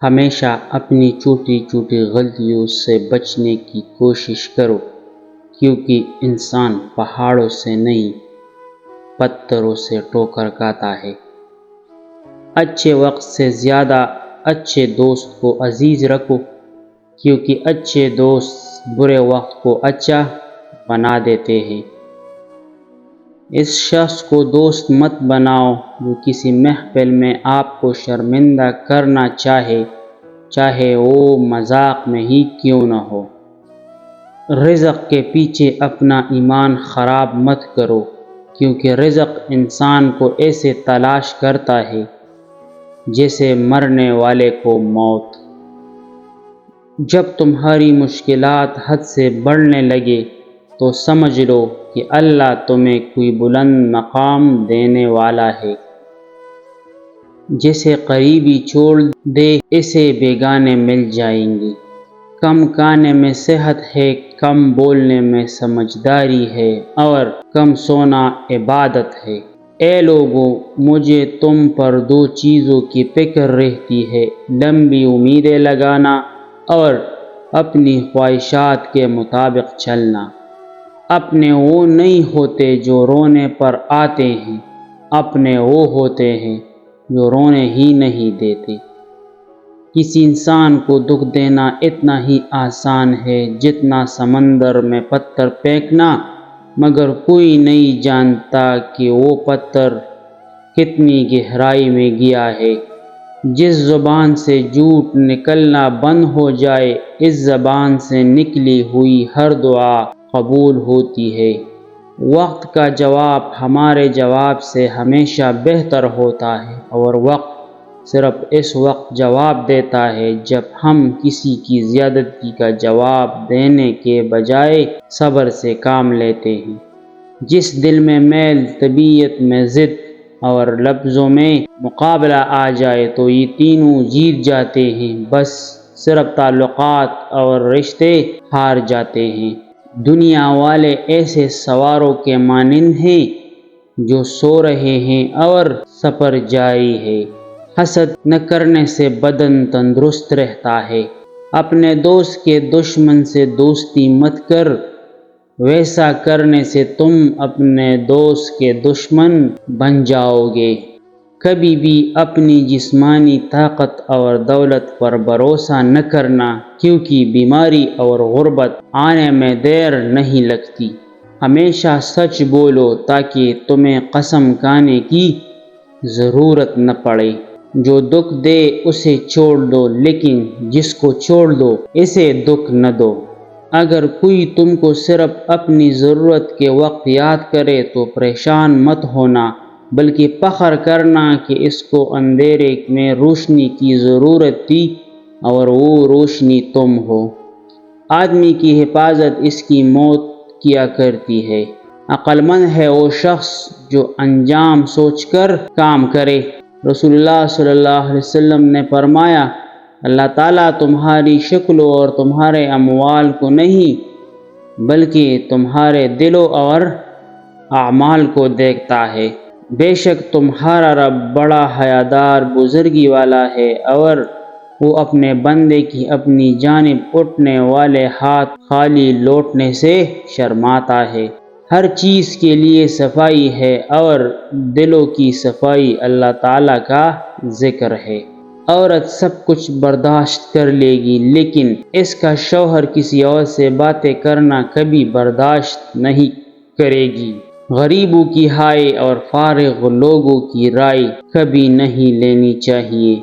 ہمیشہ اپنی چھوٹی چھوٹی غلطیوں سے بچنے کی کوشش کرو، کیونکہ انسان پہاڑوں سے نہیں پتھروں سے ٹھوکر کھاتا ہے۔ اچھے وقت سے زیادہ اچھے دوست کو عزیز رکھو، کیونکہ اچھے دوست برے وقت کو اچھا بنا دیتے ہیں۔ اس شخص کو دوست مت بناؤ جو کسی محفل میں آپ کو شرمندہ کرنا چاہے وہ مذاق میں ہی کیوں نہ ہو۔ رزق کے پیچھے اپنا ایمان خراب مت کرو، کیونکہ رزق انسان کو ایسے تلاش کرتا ہے جیسے مرنے والے کو موت۔ جب تمہاری مشکلات حد سے بڑھنے لگے تو سمجھ لو کہ اللہ تمہیں کوئی بلند مقام دینے والا ہے۔ جسے قریبی چھوڑ دے اسے بیگانے مل جائیں گے۔ کم کھانے میں صحت ہے، کم بولنے میں سمجھداری ہے، اور کم سونا عبادت ہے۔ اے لوگو، مجھے تم پر دو چیزوں کی فکر رہتی ہے، لمبی امیدیں لگانا اور اپنی خواہشات کے مطابق چلنا۔ اپنے وہ نہیں ہوتے جو رونے پر آتے ہیں، اپنے وہ ہوتے ہیں جو رونے ہی نہیں دیتے۔ کسی انسان کو دکھ دینا اتنا ہی آسان ہے جتنا سمندر میں پتھر پھینکنا، مگر کوئی نہیں جانتا کہ وہ پتھر کتنی گہرائی میں گیا ہے۔ جس زبان سے جھوٹ نکلنا بند ہو جائے، اس زبان سے نکلی ہوئی ہر دعا قبول ہوتی ہے۔ وقت کا جواب ہمارے جواب سے ہمیشہ بہتر ہوتا ہے، اور وقت صرف اس وقت جواب دیتا ہے جب ہم کسی کی زیادتی کا جواب دینے کے بجائے صبر سے کام لیتے ہیں۔ جس دل میں میل، طبیعت میں ضد اور لفظوں میں مقابلہ آ جائے تو یہ تینوں جیت جاتے ہیں، بس صرف تعلقات اور رشتے ہار جاتے ہیں۔ دنیا والے ایسے سواروں کے مانند ہیں جو سو رہے ہیں اور سفر جاری ہے۔ حسد نہ کرنے سے بدن تندرست رہتا ہے۔ اپنے دوست کے دشمن سے دوستی مت کر، ویسا کرنے سے تم اپنے دوست کے دشمن بن جاؤ گے۔ کبھی بھی اپنی جسمانی طاقت اور دولت پر بھروسہ نہ کرنا، کیونکہ بیماری اور غربت آنے میں دیر نہیں لگتی۔ ہمیشہ سچ بولو تاکہ تمہیں قسم کھانے کی ضرورت نہ پڑے۔ جو دکھ دے اسے چھوڑ دو، لیکن جس کو چھوڑ دو اسے دکھ نہ دو۔ اگر کوئی تم کو صرف اپنی ضرورت کے وقت یاد کرے تو پریشان مت ہونا، بلکہ فخر کرنا کہ اس کو اندھیرے میں روشنی کی ضرورت تھی اور وہ روشنی تم ہو۔ آدمی کی حفاظت اس کی موت کیا کرتی ہے۔ عقل مند ہے وہ شخص جو انجام سوچ کر کام کرے۔ رسول اللہ صلی اللہ علیہ وسلم نے فرمایا، اللہ تعالیٰ تمہاری شکلوں اور تمہارے اموال کو نہیں بلکہ تمہارے دلوں اور اعمال کو دیکھتا ہے۔ بے شک تمہارا رب بڑا حیادار بزرگی والا ہے، اور وہ اپنے بندے کی اپنی جانب اٹھنے والے ہاتھ خالی لوٹنے سے شرماتا ہے۔ ہر چیز کے لیے صفائی ہے، اور دلوں کی صفائی اللہ تعالیٰ کا ذکر ہے۔ عورت سب کچھ برداشت کر لے گی، لیکن اس کا شوہر کسی اور سے باتیں کرنا کبھی برداشت نہیں کرے گی۔ غریبوں کی ہائے اور فارغ لوگوں کی رائے کبھی نہیں لینی چاہیے۔